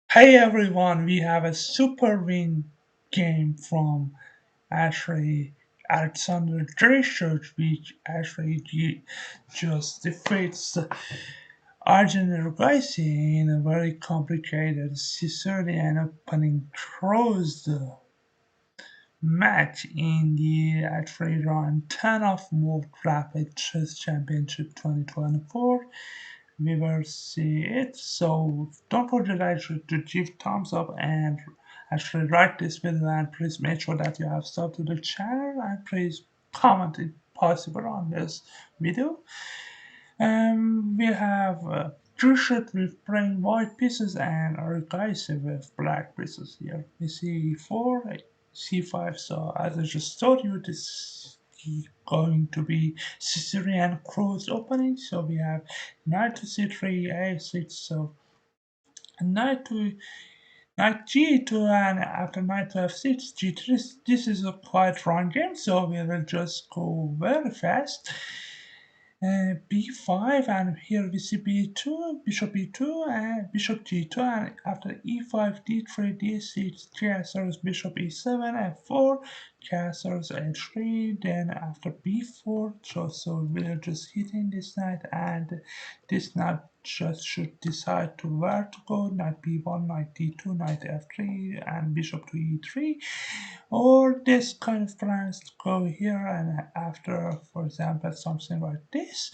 Hey everyone, we have a super win game from actually Alexander Grischuk, which just defeats Arjun Erigaisi in a very complicated Sicilian opening closed match in the actually round 10 of World Rapid Chess Championship 2024. We will see it. So don't forget to give thumbs up and actually like this video, and please make sure that you have subbed to the channel, and please comment if possible on this video. We have Grischuk with plain white pieces and Erigaisi with black pieces here. We see 4, c5, so as I just told you, this is going to be Sicilian closed opening. So we have knight to c3, a6, so knight to knight g2, and after knight to f6, g3. This is a quite long game, so we will just go very fast. b5, and here we see b2, bishop e2, and bishop g2, and after e5, d3, d6, castles, bishop e7, f4, castles h3, then after b4, so we're just hitting this knight, and this knight just should decide to where to go, knight b1, knight d2, knight f3, and bishop to e3, or this kind of plans to go here and after, for example, something like this.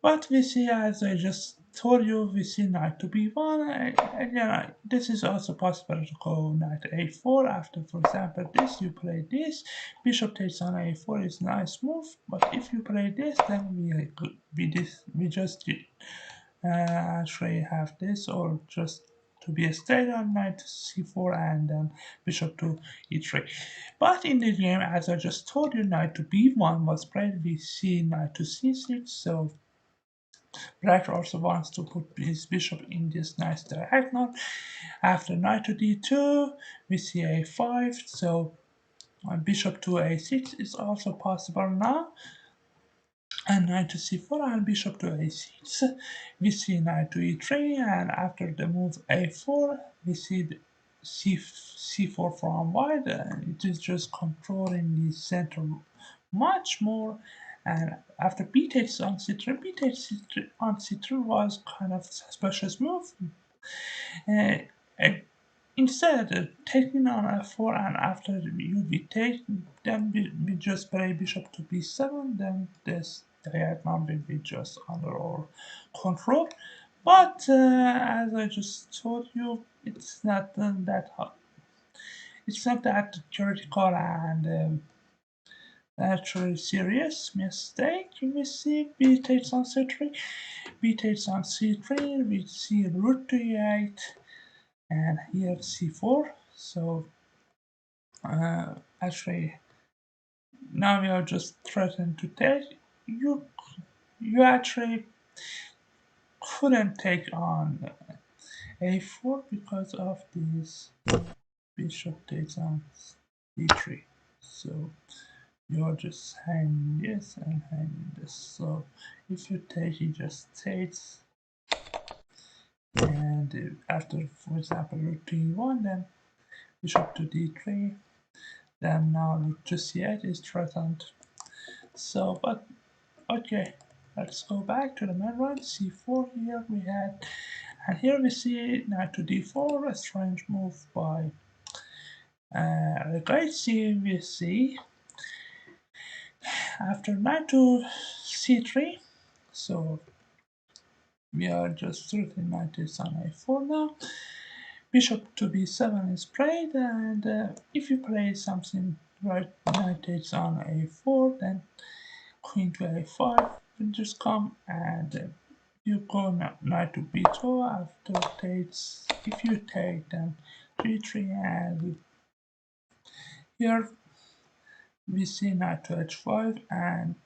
But we see, as I just told you, we see knight to b1, and again, this is also possible to go knight a4 after, for example, this, you play this, bishop takes on a4 is nice move, but if you play this, then we just actually have this, or just to be a straight on knight to c4 and then bishop to e3. But in the game, as I just told you, knight to b1 was played. We see knight to c6, so black also wants to put his bishop in this nice diagonal. After knight to d2, we see a5, so bishop to a6 is also possible now, and knight to c4 and bishop to a6. We see knight to e3, and after the move a4, we see the c4 from white, and it is just controlling the center much more. And after b takes on c3, b takes on c3 was kind of suspicious move. Uh, uh, Instead, taking on f4, and after you be taken, then we just play bishop to b7, then this diagonal will be just under our control. But as I just told you, it's not that hard. It's not that theoretical and actually serious mistake. We see b takes on c3, b takes on c3, we see rook to e8, and here c4. So actually, now we are just threatened to take. You actually couldn't take on a4 because of this bishop takes on d3. So you're just hanging this and hanging this. So if you take, he just takes, and after, for example, rook to e1, then bishop to d3, then now rook to c8 is threatened. So, but okay, let's go back to the main one. c4 here we had, and here we see knight to d4, a strange move by Erigaisi. We see after knight to c3, so we are just certain knight is on a4 now. Bishop to b7 is played, and if you play something right, knight takes on a4, then queen to a5 will just come, and you go knight to b2 after takes. If you take, then g3, and here we see knight to h5, and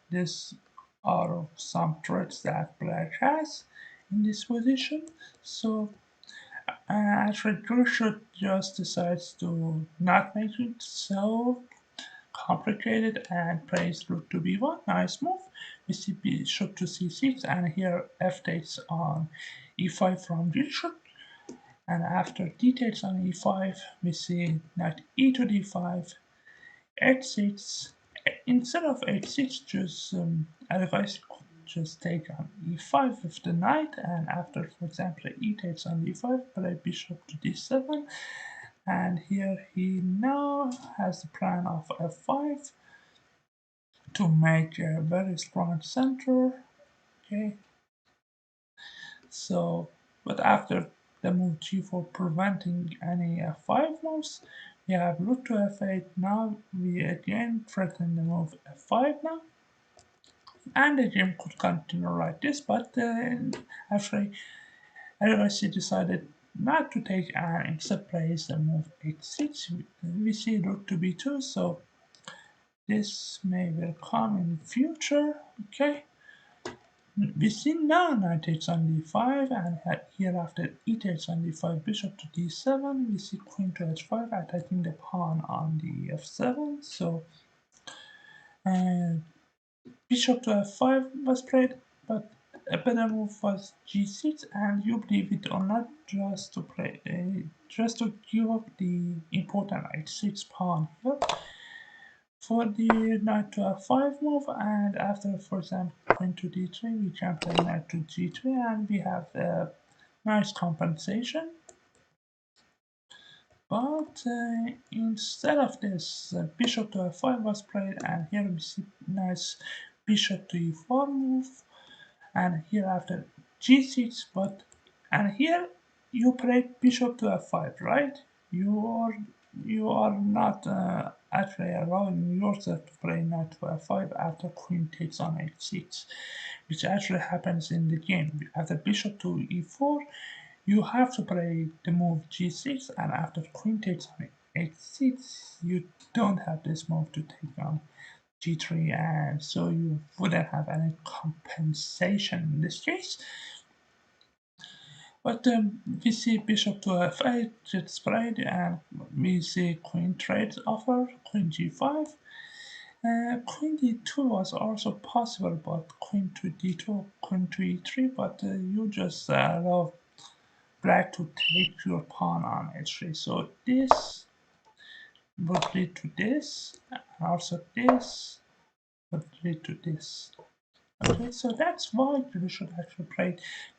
this are some threats that black has in this position. So actually Grischuk just decides to not make it so complicated and plays rook to b1. Nice move. We see bishop to c6, and here f takes on e5 from Grischuk. And after details on e5, we see knight e to d5, h6. Instead of h6, just Erigaisi could just take on e5 with the knight, and after, for example, e takes on d5, play bishop to d7, and here he now has the plan of f5 to make a very strong center. Okay, so but after the move g4 preventing any f5 moves, we have rook to f8. Now we again threaten the move f5 now, and the game could continue like this, but actually Erigaisi decided not to take and instead plays the move h6. We see rook to b2, so this may will come in future. Okay, we see now knight takes on d5, and here after e takes on d5, bishop to d7. We see queen to h5, attacking the pawn on the f7. So bishop to f5 was played, but a better move was g6, and you believe it or not, just to play, just to give up the important h6 pawn here for the knight to f5 move, and after, for example, queen to d3, we can play knight to g3, and we have a nice compensation. But instead of this, bishop to f5 was played, and here we see nice bishop to e4 move, and here after g6, but and here you played bishop to f5, right? You are not actually allowing yourself to play knight to f5 after queen takes on h6, which actually happens in the game. After bishop to e4, you have to play the move g6, and after queen takes on h6, you don't have this move to take on g3, and so you wouldn't have any compensation in this case. But we see bishop to f8 gets played, and we see queen trades offer, queen g5. Queen d2 was also possible, but queen to d2, queen to e3, but you just allow black to take your pawn on h3. So this would lead to this, and also this would lead to this. Okay, so that's why you should actually play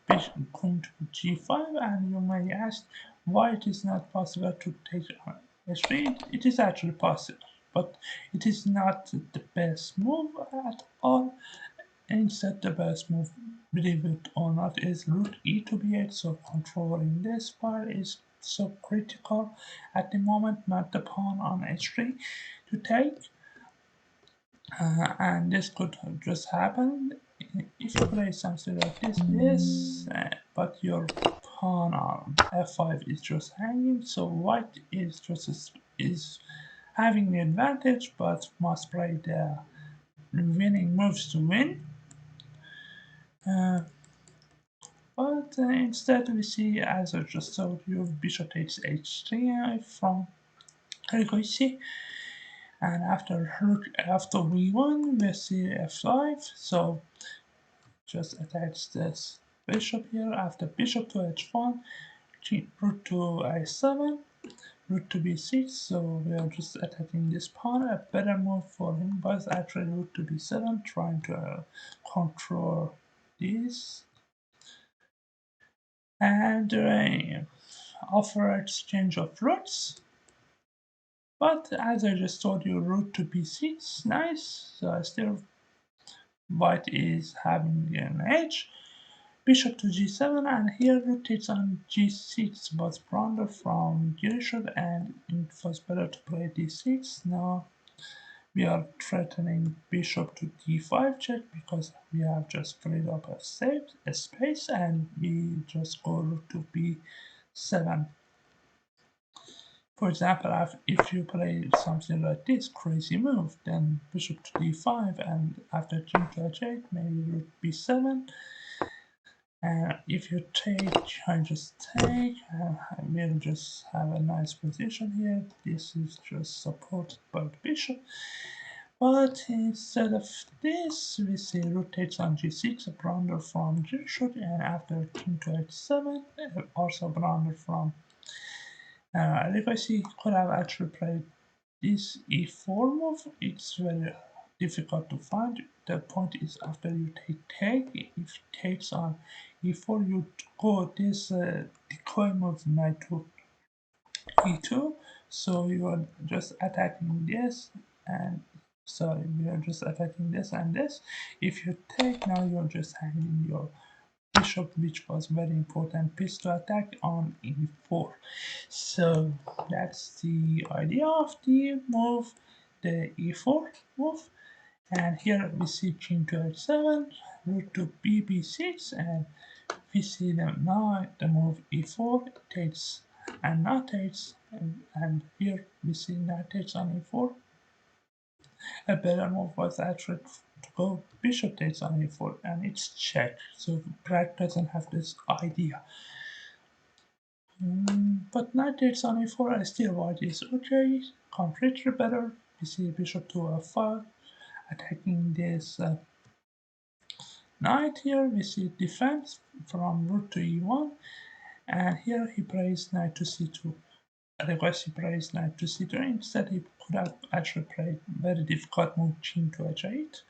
bishop queen to g5, and you may ask why it is not possible to take on h3. It is actually possible, but it is not the best move at all. Instead, the best move, believe it or not, is rook e to b8, so controlling this part is so critical at the moment, not the pawn on h3 to take. And this could just happen if you play something like this, but your pawn on f5 is just hanging, so white is having the advantage, but must play the winning moves to win. But instead we see, as I just told you, bishop takes h3 from Erigaisi, and after v1 we see f5, so just attach this bishop here. After bishop to h1, rook to a7, rook to b6, so we are just attacking this pawn. A better move for him was actually rook to b7, trying to control this, and offer exchange of rooks. But as I just told you, rook to b6, nice. So still white is having an edge. Bishop to g7, and here rook takes on g6 was blunder from Grischuk, and it was better to play d6. Now we are threatening bishop to d5 check because we have just freed up a space, and we just go rook to b7. For example, if you play something like this crazy move, then bishop to d5, and after king to h8, maybe rook b7. If you take, I just take, we'll just have a nice position here. This is just supported by the bishop. But instead of this, we see rook takes on g6, a blunder from Grischuk, and after king to h7, also a blunder from Erigaisi. Could have actually played this e4 move. It's very difficult to find. The point is after you take, if takes on e4, you go this decoy move knight to e2. So you are just attacking this and sorry, we are just attacking this and this. If you take now, you're just hanging your bishop, which was very important piece to attack on e4. So that's the idea of the move, the e4 move. And here we see king to h7, rook to bb6, and we see them now the move e4 takes and knight takes, and here we see knight takes on e4. A better move was actually to go bishop takes on e4, and it's check. So Brad doesn't have this idea. But knight takes on e4, still white is okay, completely better. We see bishop to f5, attacking this knight here. We see defense from rook to e1, and here he plays knight to c2. Otherwise he plays knight to c2. Instead he could have actually played very difficult move king to h8.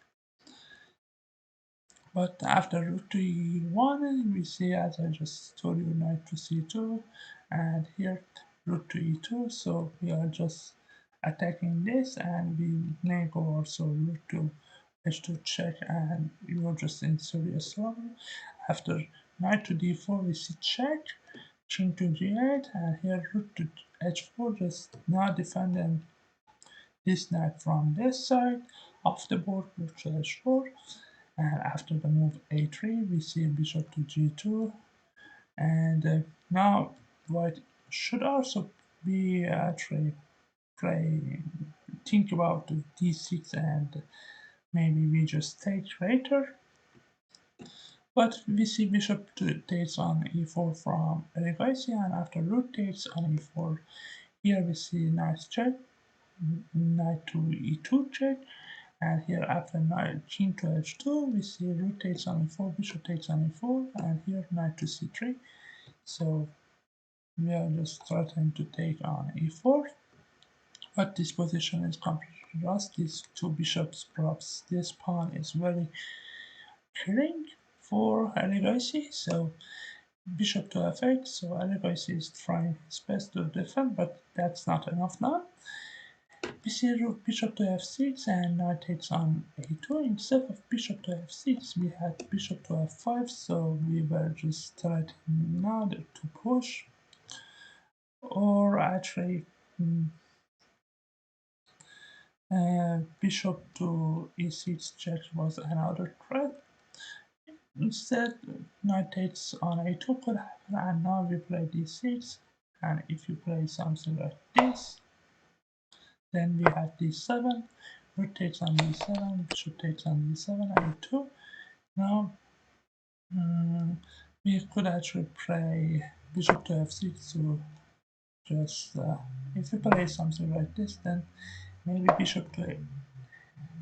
But after rook to e1, we see, as I just told you, knight to c2, and here rook to e2. So we are just attacking this, and we may go also rook to h2 check, and you are just in serious trouble. After knight to d4, we see check, king to g8, and here rook to h4, just now defending this knight from this side of the board, rook to h4. And after the move a3, we see bishop to g2, and now white should also be actually think about the d6, and maybe we just take later. But we see bishop takes on e4 from Erigaisi, and after rook takes on e4, here we see nice check, knight to e2 check, and here after knight king to h2, we see rook takes on e4, bishop takes on e4, and here knight to c3. So we are just starting to take on e4, but this position is completely lost. These two bishops props, this pawn is very killing for Erigaisi. So bishop to f8. So Erigaisi is trying his best to defend, but that's not enough now. We see rook bishop to f6 and knight takes on a2. Instead of bishop to f6, we had bishop to f5, so we were just threatening now to push, or actually bishop to e6 check was another threat. Instead, knight takes on a2 could happen, and now we play d6, and if you play something like this, then we have d7, rook takes on d7, bishop takes on d7, a2. Now we could actually play bishop to f6 to just if we play something like this, then maybe bishop to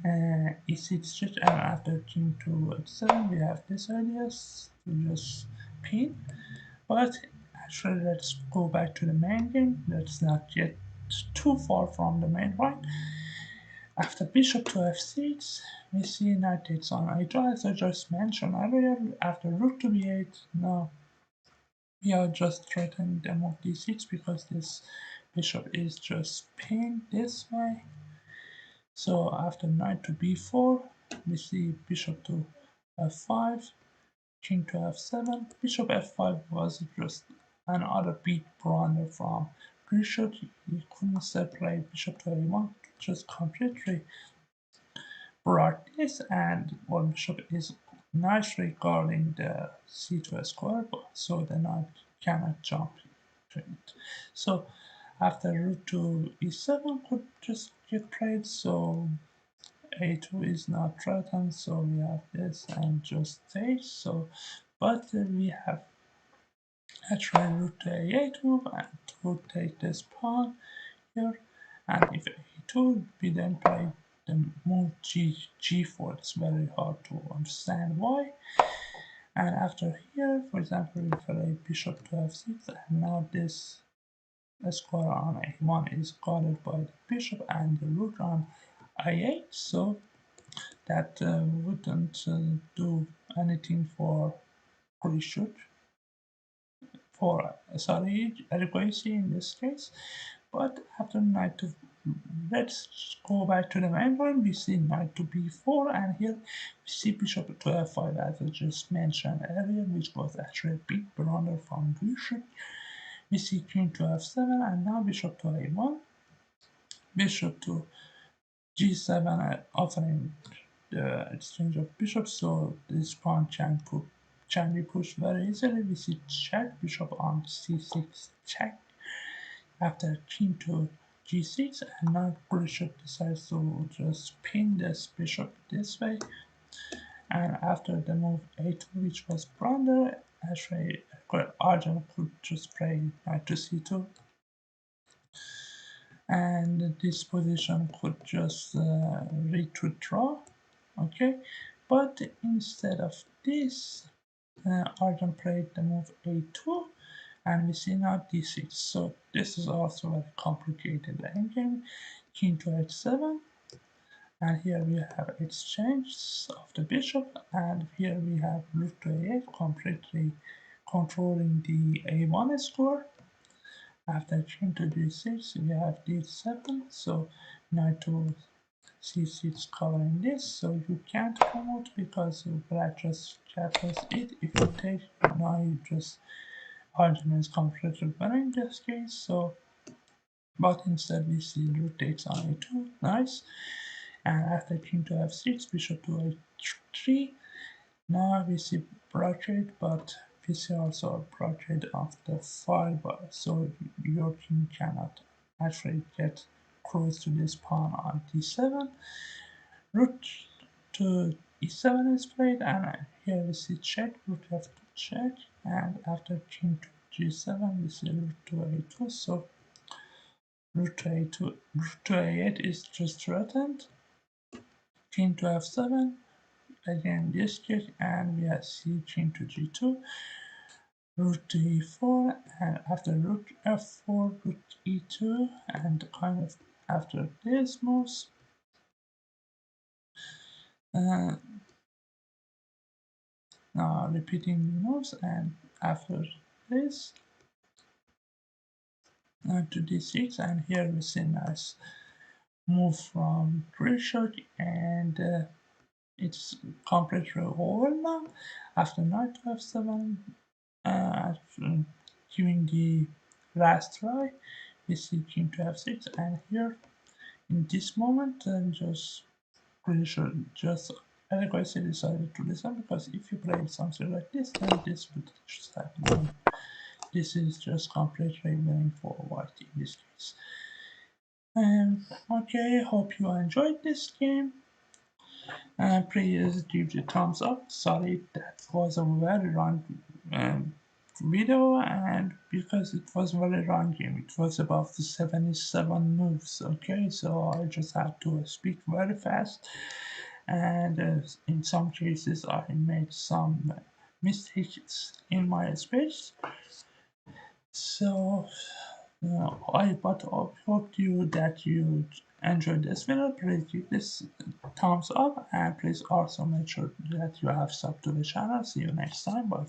e6 check, and after king to h7 we have this ideas to just pin. But actually let's go back to the main game. Let's not get too far from the main one. After bishop to f6, we see knight takes on a2, as I just mentioned earlier. After rook to b8, now we are just threatening the move d6 because this bishop is just pinned this way. So after knight to b4, we see bishop to f5, king to f7. Bishop f5 was just another big blunder from Grischuk. He couldn't separate bishop to a1, just completely brought this, and one bishop is nicely guarding the c2 square, so the knight cannot jump to it. So after rook to e7 could just get played, so a2 is not threatened, so we have this and just take. So but we have actually rook to a8 move and to take this pawn here, and if a2 we then play the move g4. It's very hard to understand why. And after here, for example, we play bishop to f6, and now this square on a1 is guarded by the bishop and the rook on a8, so that wouldn't do anything for Grischuk, for sorry, Erigaisi in this case. But after knight to, let's go back to the main point. We see knight to b4, and here we see bishop to f5, as I just mentioned earlier, which was actually a big blunder from Grischuk. We see queen to f7, and now bishop to a1, bishop to g7, offering the exchange of bishops, so this pawn can be pushed very easily. We see check, bishop on c6, check. After king to g6, and now Grischuk decides to just pin this bishop this way. And after the move a2, which was blunder, actually Arjun could just play knight to c2, and this position could just lead to draw. Okay, but instead of this, Arjun played the move a2, and we see now d6. So this is also very complicated endgame. King to h7, and here we have exchange of the bishop, and here we have rook to a8, completely controlling the a1 score. After king to d6, we have d7, so knight to c6 covering this, so you can't promote because black just captures it. If you take, now you just argument is completely better in this case, so but instead we see rook takes on a2, nice. And after king to f6, bishop to a3, now we see blockade, but we see also a blockade of the fiber, so your king cannot actually get close to this pawn on d7. Rook to e7 is played, and here we see check, rook f2 check, and after king to g7 we see rook to a2, so rook to a2, rook to a8 is just threatened. King to f7, again this check, and we see king to g2, rook to e4, and after rook f4, rook e2, and kind of after this moves, now repeating the moves, and after this, to d6, and here we see nice move from Grischuk, and it's completely over now. After knight to f7, giving the last try, we see king to f6, and here in this moment, just Grischuk just Erigaisi decided to listen, because if you play something like this, then this would just happen. This is just completely winning for white in this case. Okay, hope you enjoyed this game. Please give the thumbs up. Sorry, that was a very long video, and because it was a very long game, it was about the 77 moves. Okay, so I just had to speak very fast, and in some cases I made some mistakes in my speech. So I hope that you enjoyed this video. Please give this thumbs up, and please also make sure that you have subbed to the channel. See you next time. Bye.